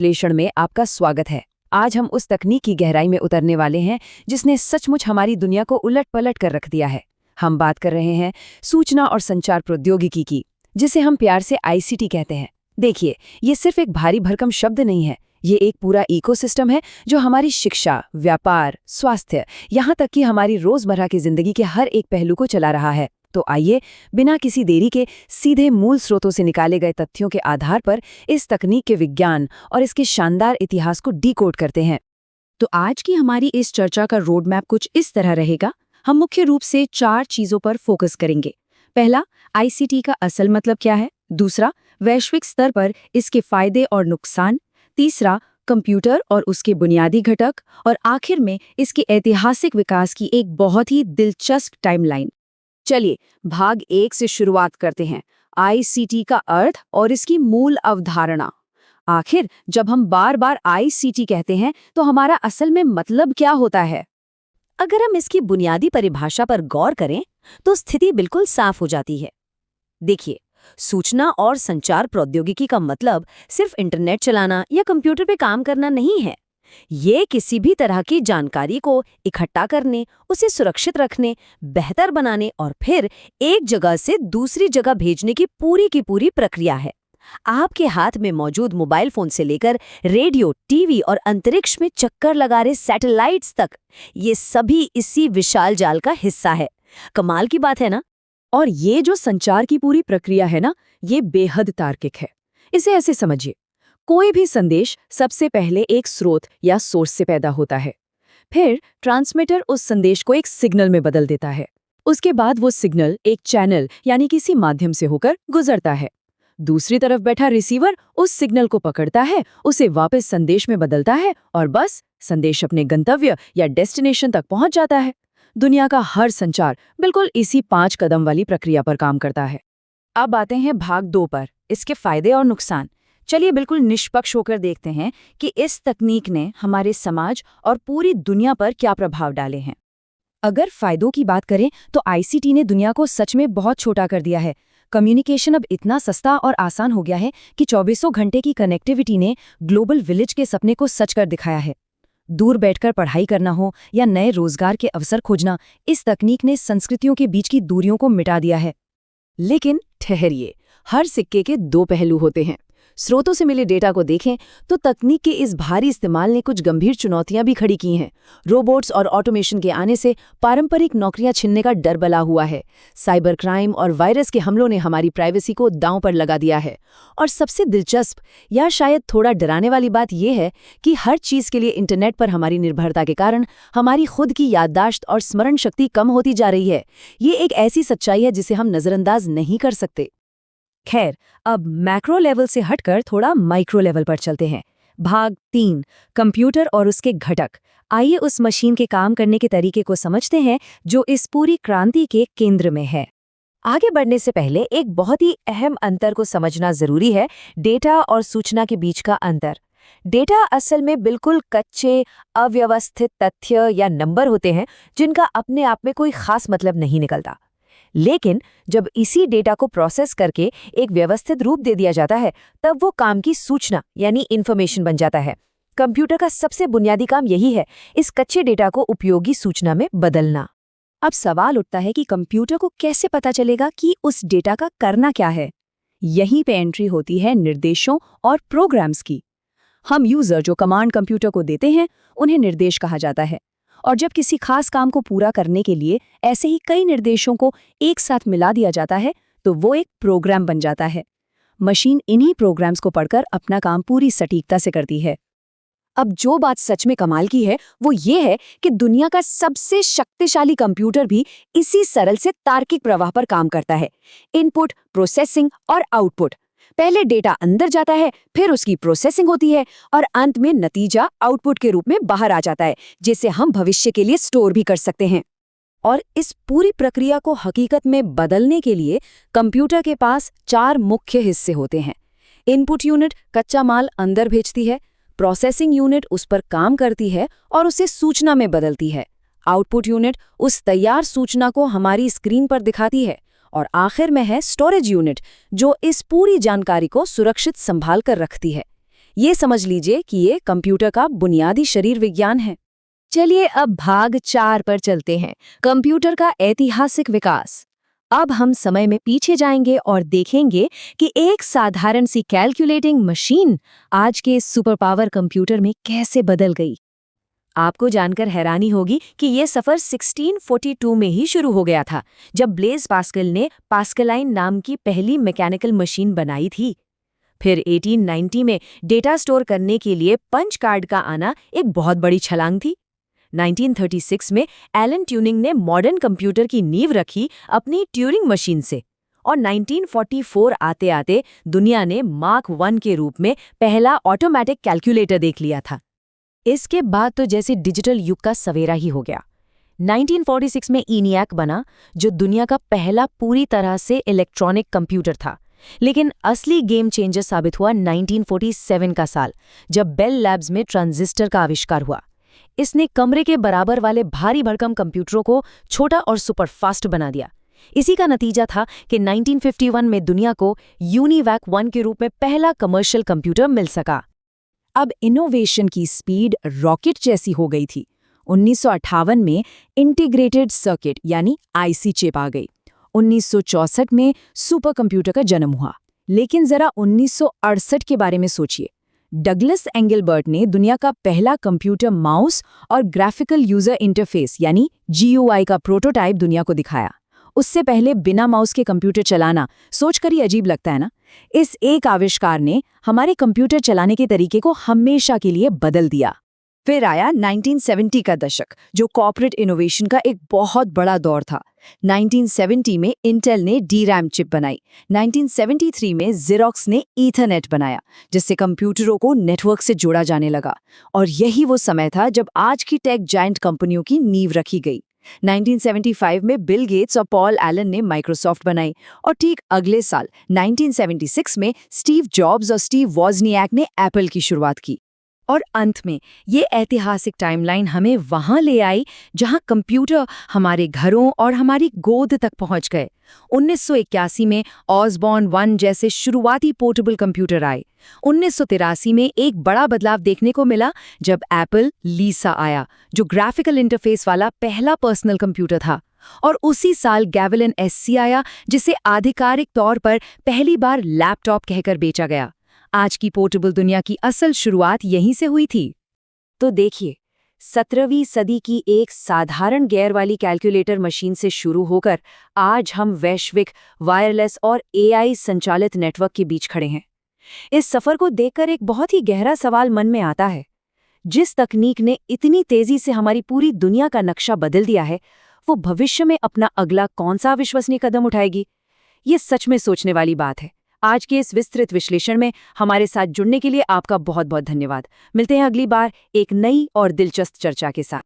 विश्लेषण में आपका स्वागत है। आज हम उस तकनीक की गहराई में उतरने वाले हैं जिसने सचमुच हमारी दुनिया को उलट-पलट कर रख दिया है। हम बात कर रहे हैं सूचना और संचार प्रौद्योगिकी की, जिसे हम प्यार से आईसीटी कहते हैं। देखिए, ये सिर्फ एक भारी भरकम शब्द नहीं है, ये एक पूरा इकोसिस्टम है जो हमारी शिक्षा, व्यापार, स्वास्थ्य, यहाँ तक कि हमारी रोजमर्रा की जिंदगी के हर एक पहलू को चला रहा है। तो आइए, बिना किसी देरी के सीधे मूल स्रोतों से निकाले गए तथ्यों के आधार पर इस तकनीक के विज्ञान और इसके शानदार इतिहास को डीकोड करते हैं। तो आज की हमारी इस चर्चा का रोड मैप कुछ इस तरह रहेगा। हम मुख्य रूप से 4 चीजों पर फोकस करेंगे। पहला, आईसीटी का असल मतलब क्या है। दूसरा, वैश्विक स्तर पर इसके फायदे और नुकसान। तीसरा, कंप्यूटर और उसके बुनियादी घटक। और आखिर में इसके ऐतिहासिक विकास की एक बहुत ही दिलचस्प टाइमलाइन। चलिए, भाग 1 से शुरुआत करते हैं। आईसीटी का अर्थ और इसकी मूल अवधारणा। आखिर जब हम बार बार आईसीटी कहते हैं तो हमारा असल में मतलब क्या होता है? अगर हम इसकी बुनियादी परिभाषा पर गौर करें तो स्थिति बिल्कुल साफ हो जाती है। देखिए, सूचना और संचार प्रौद्योगिकी का मतलब सिर्फ इंटरनेट चलाना या कंप्यूटर पे काम करना नहीं है। ये किसी भी तरह की जानकारी को इकट्ठा करने, उसे सुरक्षित रखने, बेहतर बनाने और फिर एक जगह से दूसरी जगह भेजने की पूरी प्रक्रिया है। आपके हाथ में मौजूद मोबाइल फोन से लेकर रेडियो, टीवी और अंतरिक्ष में चक्कर लगा रहे सैटेलाइट्स तक, ये सभी इसी विशाल जाल का हिस्सा है। कमाल की बात है ना? और ये जो संचार की पूरी प्रक्रिया है ना, ये बेहद तार्किक है। इसे ऐसे समझिए, कोई भी संदेश सबसे पहले एक स्रोत या सोर्स से पैदा होता है। फिर ट्रांसमीटर उस संदेश को एक सिग्नल में बदल देता है। उसके बाद वो सिग्नल एक चैनल यानी किसी माध्यम से होकर गुजरता है। दूसरी तरफ बैठा रिसीवर उस सिग्नल को पकड़ता है, उसे वापस संदेश में बदलता है और बस संदेश अपने गंतव्य या डेस्टिनेशन तक पहुंच जाता है। दुनिया का हर संचार बिल्कुल इसी 5 कदम वाली प्रक्रिया पर काम करता है। अब आते हैं भाग 2 पर, इसके फायदे और नुकसान। चलिए बिल्कुल निष्पक्ष होकर देखते हैं कि इस तकनीक ने हमारे समाज और पूरी दुनिया पर क्या प्रभाव डाले हैं। अगर फायदों की बात करें तो आईसीटी ने दुनिया को सच में बहुत छोटा कर दिया है। कम्युनिकेशन अब इतना सस्ता और आसान हो गया है कि 24 घंटे की कनेक्टिविटी ने ग्लोबल विलेज के सपने को सच कर दिखाया है। दूर बैठकर पढ़ाई करना हो या नए रोजगार के अवसर खोजना, इस तकनीक ने संस्कृतियों के बीच की दूरियों को मिटा दिया है। लेकिन ठहरिए, हर सिक्के के 2 पहलू होते हैं। स्रोतों से मिले डेटा को देखें तो तकनीक के इस भारी इस्तेमाल ने कुछ गंभीर चुनौतियां भी खड़ी की हैं। रोबोट्स और ऑटोमेशन के आने से पारंपरिक नौकरियां छिनने का डर बना हुआ है। साइबर क्राइम और वायरस के हमलों ने हमारी प्राइवेसी को दांव पर लगा दिया है। और सबसे दिलचस्प या शायद थोड़ा डराने वाली बात यह है कि हर चीज़ के लिए इंटरनेट पर हमारी निर्भरता के कारण हमारी खुद की याददाश्त और स्मरण शक्ति कम होती जा रही है। ये एक ऐसी सच्चाई है जिसे हम नज़रअंदाज नहीं कर सकते। खैर, अब मैक्रो लेवल से हटकर थोड़ा माइक्रो लेवल पर चलते हैं। भाग 3, कंप्यूटर और उसके घटक। आइए उस मशीन के काम करने के तरीके को समझते हैं जो इस पूरी क्रांति के केंद्र में है। आगे बढ़ने से पहले एक बहुत ही अहम अंतर को समझना जरूरी है, डेटा और सूचना के बीच का अंतर। डेटा असल में बिल्कुल कच्चे, अव्यवस्थित तथ्य या नंबर होते हैं जिनका अपने आप में कोई खास मतलब नहीं निकलता। लेकिन जब इसी डेटा को प्रोसेस करके एक व्यवस्थित रूप दे दिया जाता है, तब वो काम की सूचना यानी इन्फॉर्मेशन बन जाता है। कंप्यूटर का सबसे बुनियादी काम यही है, इस कच्चे डेटा को उपयोगी सूचना में बदलना। अब सवाल उठता है कि कंप्यूटर को कैसे पता चलेगा कि उस डेटा का करना क्या है। यहीं पे एंट्री होती है निर्देशों और प्रोग्राम्स की। हम यूजर जो कमांड कंप्यूटर को देते हैं, उन्हें निर्देश कहा जाता है। और जब किसी खास काम को पूरा करने के लिए ऐसे ही कई निर्देशों को एक साथ मिला दिया जाता है तो वो एक प्रोग्राम बन जाता है। मशीन इन्हीं प्रोग्राम्स को पढ़कर अपना काम पूरी सटीकता से करती है। अब जो बात सच में कमाल की है वो ये है कि दुनिया का सबसे शक्तिशाली कंप्यूटर भी इसी सरल से तार्किक प्रवाह पर काम करता है। इनपुट, प्रोसेसिंग और आउटपुट। पहले डेटा अंदर जाता है, फिर उसकी प्रोसेसिंग होती है और अंत में नतीजा आउटपुट के रूप में बाहर आ जाता है, जिसे हम भविष्य के लिए स्टोर भी कर सकते हैं। और इस पूरी प्रक्रिया को हकीकत में बदलने के लिए कंप्यूटर के पास 4 मुख्य हिस्से होते हैं। इनपुट यूनिट कच्चा माल अंदर भेजती है, प्रोसेसिंग यूनिट उस पर काम करती है और उसे सूचना में बदलती है, आउटपुट यूनिट उस तैयार सूचना को हमारी स्क्रीन पर दिखाती है और आखिर में है स्टोरेज यूनिट जो इस पूरी जानकारी को सुरक्षित संभाल कर रखती है। ये समझ लीजिए कि ये कंप्यूटर का बुनियादी शरीर विज्ञान है। चलिए अब भाग 4 पर चलते हैं, कंप्यूटर का ऐतिहासिक विकास। अब हम समय में पीछे जाएंगे और देखेंगे कि एक साधारण सी कैलकुलेटिंग मशीन आज के सुपर पावर कंप्यूटर में कैसे बदल गई। आपको जानकर हैरानी होगी कि ये सफर 1642 में ही शुरू हो गया था, जब ब्लेज पास्कल ने पास्कलाइन नाम की पहली मैकेनिकल मशीन बनाई थी। फिर 1890 में डेटा स्टोर करने के लिए पंच कार्ड का आना एक बहुत बड़ी छलांग थी। 1936 में एलन ट्यूरिंग ने मॉडर्न कंप्यूटर की नींव रखी अपनी ट्यूरिंग मशीन से, और 1944 आते आते दुनिया ने मार्क 1 के रूप में पहला ऑटोमेटिक कैलकुलेटर देख लिया था। इसके बाद तो जैसे डिजिटल युग का सवेरा ही हो गया। 1946 में ENIAC बना, जो दुनिया का पहला पूरी तरह से इलेक्ट्रॉनिक कंप्यूटर था। लेकिन असली गेम चेंजर साबित हुआ 1947 का साल, जब बेल लैब्स में ट्रांजिस्टर का आविष्कार हुआ। इसने कमरे के बराबर वाले भारी भरकम कंप्यूटरों को छोटा और सुपर फास्ट बना दिया। इसी का नतीजा था कि 1951 में दुनिया को यूनिवैक 1 के रूप में पहला कमर्शियल कंप्यूटर मिल सका। अब इनोवेशन की स्पीड रॉकेट जैसी हो गई थी। 1958 में इंटीग्रेटेड सर्किट यानी आईसी चिप आ गई। 1964 में सुपर कंप्यूटर का जन्म हुआ। लेकिन जरा 1968 के बारे में सोचिए। डगलस एंगलबर्ट ने दुनिया का पहला कंप्यूटर माउस और ग्राफिकल यूजर इंटरफेस यानी GUI का प्रोटोटाइप दुनिया को दिखाया। उससे पहले बिना माउस के कंप्यूटर चलाना सोचकर ही अजीब लगता है ना। इस एक आविष्कार ने हमारे कंप्यूटर चलाने के तरीके को हमेशा के लिए बदल दिया। फिर आया 1970 का दशक, जो कॉर्पोरेट इनोवेशन का एक बहुत बड़ा दौर था। 1970 में इंटेल ने DRAM चिप बनाई। 1973 में Xerox ने ईथरनेट बनाया, जिससे कंप्यूटरों को नेटवर्क से जोड़ा जाने लगा। और यही वो समय था जब आज की टेक जायंट कंपनियों की नींव रखी गई। 1975 में बिल गेट्स और पॉल एलन ने माइक्रोसॉफ्ट बनाई, और ठीक अगले साल 1976 में स्टीव जॉब्स और स्टीव वॉजनियाक ने एप्पल की शुरुआत की। और अंत में ये ऐतिहासिक टाइमलाइन हमें वहां ले आई जहां कंप्यूटर हमारे घरों और हमारी गोद तक पहुंच गए। 1981 में ऑसबॉर्न 1 जैसे शुरुआती पोर्टेबल कंप्यूटर आए। 1983 में एक बड़ा बदलाव देखने को मिला जब एप्पल लीसा आया, जो ग्राफिकल इंटरफेस वाला पहला पर्सनल कंप्यूटर था। और उसी साल गैवेलन SC आया, जिसे आधिकारिक तौर पर पहली बार लैपटॉप कहकर बेचा गया। आज की पोर्टेबल दुनिया की असल शुरुआत यहीं से हुई थी। तो देखिए, 17वीं सदी की एक साधारण गियर वाली कैलकुलेटर मशीन से शुरू होकर आज हम वैश्विक वायरलेस और AI संचालित नेटवर्क के बीच खड़े हैं। इस सफर को देखकर एक बहुत ही गहरा सवाल मन में आता है। जिस तकनीक ने इतनी तेजी से हमारी पूरी दुनिया का नक्शा बदल दिया है, वो भविष्य में अपना अगला कौन सा अविश्वसनीय कदम उठाएगी? ये सच में सोचने वाली बात है। आज के इस विस्तृत विश्लेषण में हमारे साथ जुड़ने के लिए आपका बहुत बहुत धन्यवाद। मिलते हैं अगली बार एक नई और दिलचस्प चर्चा के साथ।